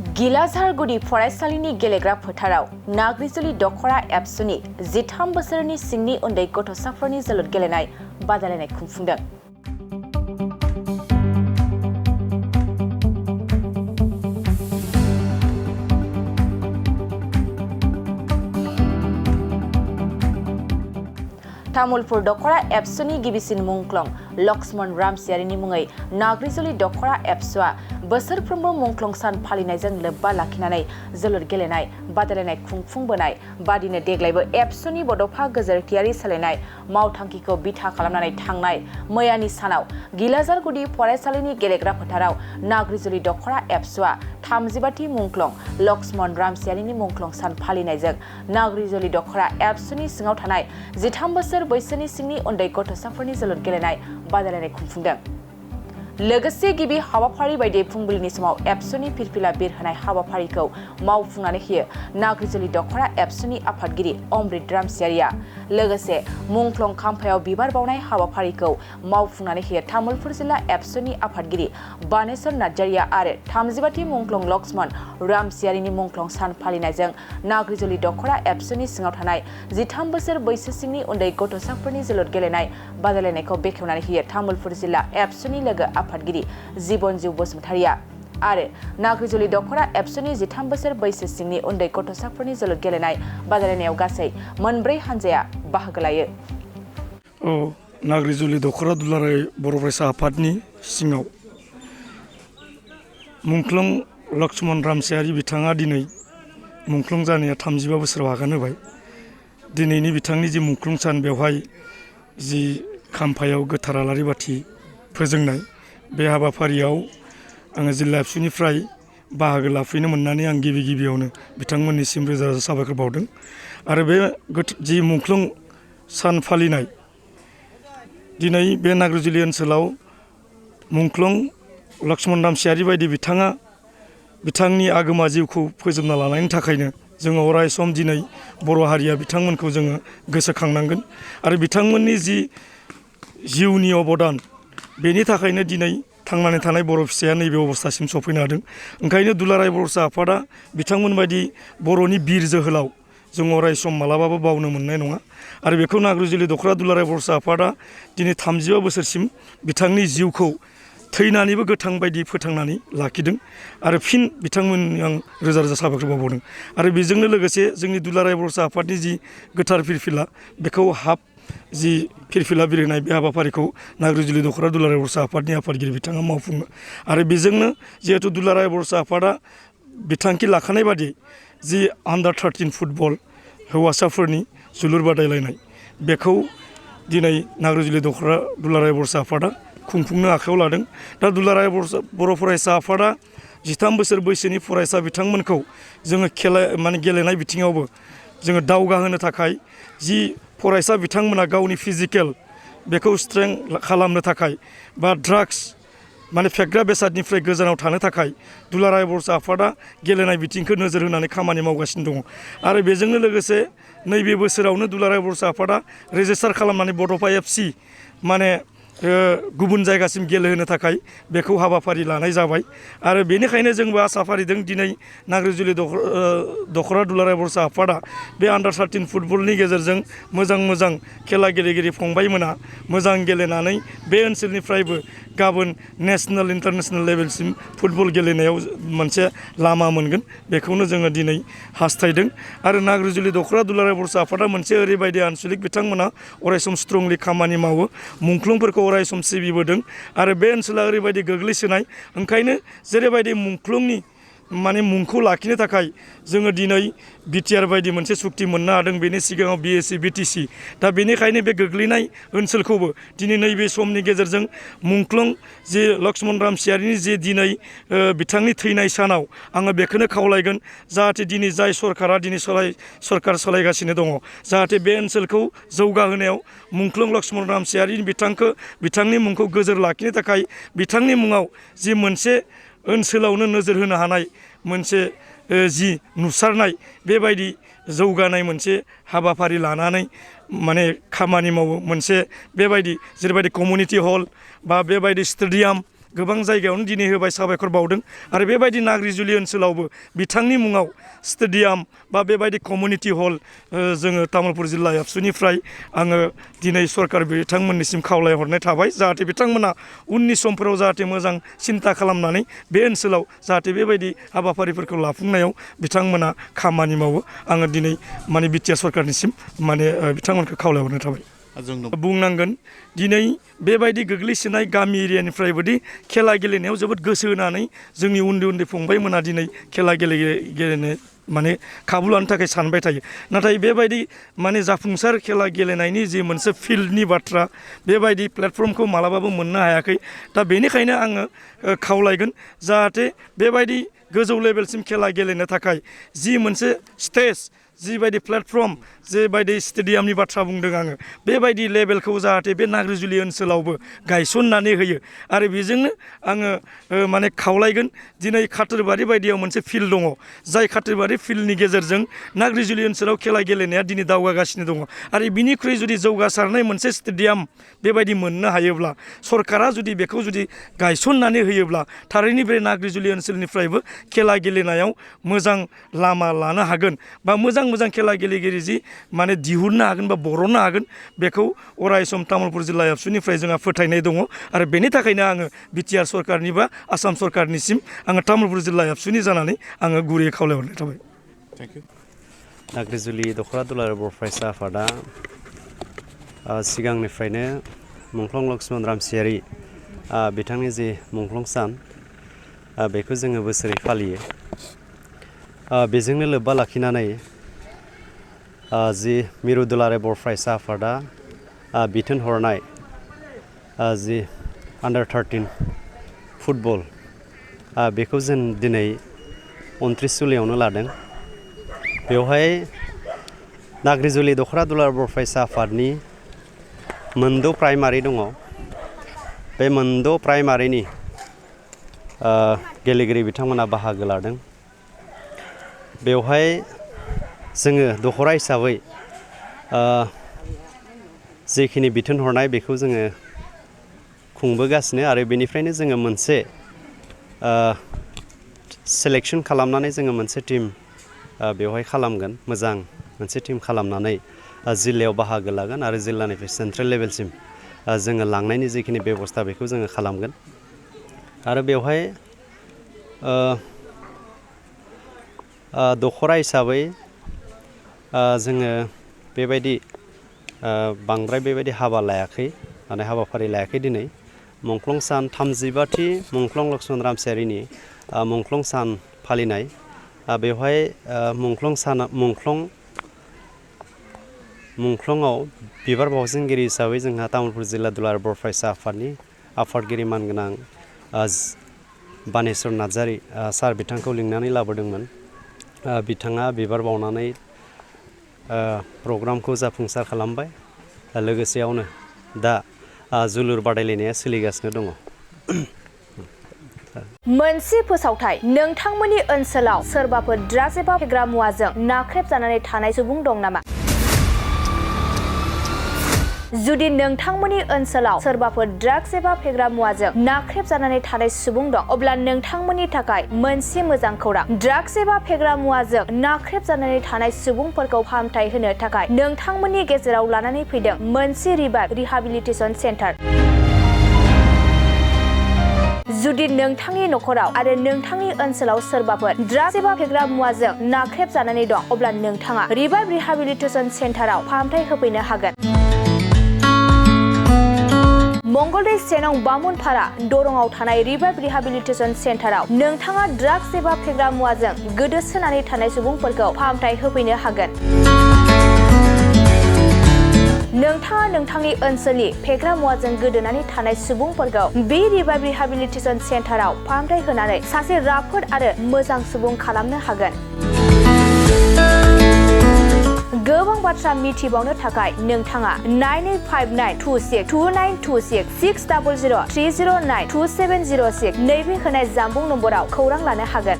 गिलाझारगुरि फरायसालिनि गेलेग्रा फोथाराव नाग्रिजुलि दख'रा एबसुनि 13 बोसोरनि सिंनि उन्दै गथ'साफोरनि जोलुर गेलेनाय बादायलायनाय खुंफुंदों। तामुलपुर दख'रा एबसुनि गिबिसिन मुंख्लं लक्ष्मण रामसियारिनि मुङै नाग्रिजुलि दख'रा एबसुआ बोसोरफ्रोमबो मुंख्लं सान फालिनायजों लोब्बा लाखिनानै जोलुर गेलेनाय बादायलायनाय खुंफुंबोनाय बादिनो देग्लायबो एबसुनि बड'फा गोजोरथियारि सोलायनाय मावथांखिखौ बिथा खालामनानै थांनाय मैयानि सानाव गिलाझारगुरि फरायसालिनि गेलेग्रा फोथाराव नाग्रिजुलि दख'रा एबसुआ 35थि मुंख्लं लक्ष्मण रामसियारिनि मुंख्लं सान फालिनायजों नाग्रिजुलि दख'रा एबसुनि सिङाव थानाय 13 बोसोर बैसोनि सिंनि उन्दै गथ'साफोरनि जोलुर गेलेनाय बादायलायनाय खुंफुंदों। लोगोसे गिबि हाबाफारि बायदियै फुंबिलिनि समाव एबसुनि फिरफिला बिरहोनाय हाबाफारिखौ मावफुंनानै होयो नाग्रिजुलि दख'रा एबसुनि आफादगिरि अमृत रामसियारिया। लोगोसे मुंख्लं खाम्फायाव बिबार बावनाय हाबाफारिखौ मावफुंनानै होयो तामुलपुर जिल्ला एबसुनि आफादगिरि बानेश्वर नार्जारिया आरो 35थि मुंख्लं लक्ष्मण रामसियारिनि मुंख्लं सान फालिनायजों नाग्रिजुलि दख'रा एबसुनि सिङाव थानाय 13 बोसोर बैसोसिमनि उन्दै गथ'साफोरनि जोलुर गेलेनाय बादायलायनायखौ बेखेवनानै होयो तामुलपुर जिल्ला एबसुनि लोगो आफादगिरि जीबनजिउ बसुमतारिया आरो नाग्रिजुलि दख'रा एबसुनि 13 बोसोर बैसो सिंनि उन्दै गथ'साफोरनि जोलुर गेलेनाय बादायलायनायाव गासै मोनब्रै हानजाया बाहागो लायो। नाग्रिजुलि दख'रा दुलाराय बर' फरायसा आफादनि सिङाव मुंख्लं लक्ष्मण रामसियारि बिथाङा दिनै मुंख्लं जानाया 35 बोसोराव आगान होबाय। दिनैनि बिथांनि जि मुंख्लं सान बेवहाय जि खाम्फायाव गोथार आलारि बाथि फोजोंनाय बे हाबाफारियाव आङो जिल्ला एबसुनिफ्राय बाहागो लाफैनो मोननानै आं गिबियावनो बिथांमोननिसिम रोजा रोजा साबायखर बावदों। आरो बे जि मुंख्लं सान फालिनाय दिनै बे नाग्रिजुलि ओनसोलाव मुंख्लं लक्ष्मण रामसियारि बायदि बिथाङा बिथांनि आगोमा जिउखौ फोजोबना लानायनि थाखायनो जोङो अराय सम दिनै बर' हारिया बिथांमोनखौ जोङो गोसोखांनांगोन आरो बिथांमोननि जि जिउनि अबदान बेनि थाखायनो दिनै थांनानै थानाय बर' फिसाया नैबे अबस्थासिम सफैनो हादों। ओंखायनो दुलाराय बर' आफादा बिथांमोन बायदि बर'नि बिर जोहोलाव जों अराय सम मालाबाबो बावनो मोननाय नङा आरो बेखौ नाग्रिजुलि दख'रा दुलाराय बर' आफादा दिनै 35 बोसोरसिम बिथांनि जिउखौ थैनानैबो गोथां बायदि फोथांनानै लाखिदों आरो फिन बिथांमोननि आं रोजा रोजा साबायखर बावदों। आरो बेजोंनो लोगोसे जोंनि दुलाराय बर' आफादनि जि गोथार फिरफिला बेखौ जि फिरफिला बिरहोनाय बे हाबाफारिखौ नाग्रिजुलि दख'रा दुलाराय बर' आफादनि आफादगिरि बिथाङा मावफुङो आरो बेजोंनो जिहेतु दुलाराय बर' आफादा बिथांखि लाखानाय बादि जि आन्डार 13 फुटबल हौवासाफोरनि जोलुर बादायलायनाय बेखौ दिनै नाग्रिजुलि दख'रा दुलाराय बर' आफादा खुंफुंनो आखायाव लादों। दा दुलाराय बर' फरायसा आफादा 13 बोसोर बैसोनि फरायसा बिथांमोनखौ जोङो गेलेनाय बिथिङावबो जोङो दावगाहोनो थाखाय जि फरायसा बिथांमोना गावनि फिजिकेल बेखौ स्ट्रें खालामनो थाखाय बा ड्राग्स फेग्रा बेसादनिफ्राय गोजानाव थानो थाखाय दुलाराय बर' आफादा गेलेनाय बिथिंखौ नोजोर होनानै खामानि मावगासिनो दङ आरो बेजोंनो लोगोसे नैबे बोसोरावनो दुलाराय बर' आफादा रेजिस्टार खालामनानै बड'फा एफसि गुबुन जायगासिम गेलेहोनो थाखाय बेखौ हाबाफारि लानाय जाबाय आरो बेनिखायनो जोंबो आसा फारिदों दिनै नाग्रिजुलि दख'रा दुलाराय बर' आफादा बे आन्डार 13 फुटबलनि गेजेरजों मोजां खेला गेलेगिरि फंबायमोना मोजां गेलेनानै बे ओनसोलनिफ्रायबो गाबोन नेसनेल इन्टारनेसनेल लेभेलसिम फुटबल गेलेनायाव मोनसे लामा मोनगोन बेखौनो जोङो दिनै हास्थायदों। आरो नाग्रिजुलि दख'रा दुलाराय बर' आफादा मोनसे ओरैबायदि आनसलिक बिथांमोना अरायसम स्ट्रंलि खामानि मावो मुंख्लंफोरखौ अरायसम सिबिबोदों आरो बे ओनसोला ओरैबायदि गोग्लैसोनाय ओंखायनो जेरैबायदि मुंख्लंनि मुंखौ लाखिनो थाखाय जोङो दिनै बिटिआर बायदि मोनसे सुक्ति मोननो हादों बेनि सिगाङाव बिएसि बिटिसि दा बेनिखायनो बे गोग्लैनाय ओनसोलखौबो दिनै नैबे समनि गेजेरजों मुंख्लं जे लक्ष्मण रामसियारिनि जे दिनै बिथांनि थैनाय सानाव आङो बेखौनो खावलायगोन जाहाथे दिनै जाय सरकारा दिनै सरकार सालायगासिनो दङ जाहाथे बे ओनसोलखौ जौगाहोनायाव मुंख्लं लक्ष्मण रामसियारिनि बिथांनि मुंखौ गोजोर लाखिनो थाखाय बिथांनि मुङाव जि मोनसे ओनसोलावनो नोजोर होनो हानाय मोनसे जि नुसारनाय बेबायदि जौगानाय मोनसे हाबाफारि लानानै खामानि मावो मोनसे बेबायदि जेरैबायदि कमिउनिटि हल बा बेबायदि स्टेडियाम गोबां जायगायावनो दिनै होबाय साबायखर बावदों आरो बेबायदि नाग्रिजुलि ओनसोलावबो बिथांनि मुङाव स्टेडियाम बा बेबायदि कमिउनिटि हल जोङो तामुलपुर जिल्ला एबसुनिफ्राय आङो दिनै सरकार बिथांमोननिसिम खावलायहरनाय थाबाय जाहाथे बिथांमोना उननि समफोराव जाहाथे मोजां सिन्ता खालामनानै बे ओनसोलाव जाहाथे बेबायदि हाबाफारिफोरखौ लाफुंनायाव बिथांमोना खामानि मावो आङो दिनै माने बिटिआर सरकारनिसिम माने बिथांमोनखौ खावलायहरनाय थाबाय बुंनांगोन दिनै बेबायदि गोग्लैसोनाय गामि एरियानिफ्रायबोदि खेला गेलेनायाव जोबोद गोसो होनानै जोंनि उन्दै उन्दै फंबायमोना दिनै खेला गेलेनो माने खाबु लानो थाखाय सानबाय थायो नाथाय बेबायदि माने जाफुंसार खेला गेलेनायनि जि मोनसे फिल्डनि बाथ्रा बेबायदि प्लेटफर्मखौ मालाबाबो मोननो हायाखै दा बेनिखायनो आङो खावलायगोन जाहाथे बेबायदि गोजौ लेभेलसिम खेला गेलेनो थाखाय जि मोनसे स्टेज जिबायदि प्लेटफर्म जेबायदि स्टेडियामनि बाथ्रा बुंदों आङो बेबायदि लेभेलखौ जाहाथे बे नाग्रिजुलि ओनसोलावबो गायसननानै होयो आरो बेजोंनो आङो माने खावलायगोन दिनै खाथोरबारि बायदियाव मोनसे फिल्ड दङ जाय खाथोरबारि फिल्डनि गेजेरजों नाग्रिजुलि ओनसोलाव खेला गेलेनाया दिनै दावगागासिनो दङ आरो बिनिख्रुइ जुदि जौगासारनाय मोनसे स्टेडियाम बेबायदि मोननो हायोब्ला सरकारा जुदि बेखौ जुदि गायसननानै होयोब्ला थारैनो बे नाग्रिजुलि ओनसोलनिफ्रायबो खेला गेलेनायाव मोजां लामा लानो हागोन बा मोजां खेला गेलेगिरि जि माने दिहुननो हागोन बा बरननो हागोन बेखौ अरायसम तामुलपुर जिल्ला एबसुनिफ्राय जोंहा फोथायनाय दङ आरो बेनि थाखायनो आङो बिटिआर सरकारनि बा आसाम सरकारनिसिम आङो तामुलपुर जिल्ला एबसुनि जानानै आङो गुरैयै खावलायहरनाय थाबाय थेंक इउ नाग्रिजुलि दख'रा दुलाराय बर' फरायसा आफादा सिगांनिफ्रायनो मुंख्लं लक्ष्मन रामसियारि बिथांनि जि मुंख्लं सान बेखौ जोङो बोसोरै फालियो बेजोंनो लोब्बा लाखिनानै जि मिरु दुलाराय बर' फरायसा आफादा बिथोन हरनाय जि आन्डार 13 फुटबल बेखौ जों दिनै 29 जुलाइआवनो लादों बेवहाय नाग्रिजुलि दख'रा दुलाराय बर' फरायसा आफादनि मोनद' प्राइमारि दङ बे मोनद' प्राइमारिनि गेलेगिरि बिथांमोना बाहागो लादों बेवहाय जोङो दख'रा हिसाबै जेखिनि बिथोन हरनाय बेखौ जोङो खुंबोगासिनो आरो बेनिफ्रायनो जोङो मोनसे सेलेक्सन खालामनानै जोङो मोनसे टिम बेवहाय खालामगोन मोजां मोनसे टिम खालामनानै जिल्लायाव बाहागो लागोन आरो जिल्लानिफ्राय सेन्ट्रेल लेभेलसिम जोङो लांनायनि जिखिनि बेबस्था बेखौ जोङो खालामगोन आरो बेवहाय दख'रा हिसाबै जोङो बेबायदि बांद्राय बेबायदि हाबा लायाखै माने हाबाफारि लायाखै दिनै मुंख्लं सान 35थि मुंख्लं लक्ष्मन रामसियारिनि मुंख्लं सान फालिनाय बेवहाय मुंख्लंआव बिबार बावजेनगिरि हिसाबै जोंहा तामुलपुर जिल्ला दुलाराय बर' फरायसा आफादनि आफादगिरि मानगोनां बानेस्वर नार्जारि सार बिथांखौ लिंनानै लाबोदोंमोन बिथाङा बिबार बावनानै प्रग्रामखौ जाफुंसार खालामबाय लोगोसेयावनो दा जोलुर बादायलायनाया सोलिगासिनो दङ मोनसे फोसावथाय नोंथांमोननि ओनसोलाव सोरबाफोर ड्राग्स एबा फेग्रा मुवाजों नाख्रेबजानानै थानाय सुबुं दं नामा जुदि नोंथांमोननि ओनसोलाव सोरबाफोर ड्राग्स एबा फेग्रा मुवाजों नाख्रेबजानानै थानाय सुबुं दं अब्ला नोंथांमोननि थाखाय मोनसे मोजां खौरां ड्राग्स एबा फेग्रा मुवाजों नाख्रेबजानानै थानाय सुबुंफोरखौ फाहामथाय होनो थाखाय नोंथांमोननि गेजेराव लानानै फैदों मोनसे रिहाबिलिटेसन सेन्टार जुदि नोंथांनि नखराव आरो नोंथांनि ओनसोलाव सोरबाफोर ड्राग्स एबा फेग्रा मुवाजों नाख्रेबजानानै दं अब्ला नोंथाङा रिहाबिलिटेसन सेन्टाराव फाहामथाय होफैनो हागोन मंगलदै सेनं बामुनपारा दरंआव थानाय रिहाबिलिटेसन सेन्टाराव नोंथाङा ड्राग्स एबा फेग्रा मुवाजों गोदोसोनानै थानाय सुबुंफोरखौ फाहामथाय होफैनो हागोन नोंथाङा नोंथांनि ओनसोलनि फेग्रा मुवाजों गोदोनानै थानाय सुबुंफोरखौ बे रिहाबिलिटेसन सेन्टाराव फाहामथाय होनानै सासे राफोद आरो मोजां सुबुं खालामनो हागोन गोबां बाथ्रा मिथिबावनो थाखाय नोंथाङा 9859262926 60030927006 नैबे होनाय जानबुं नम्बराव खौरां लानो हागोन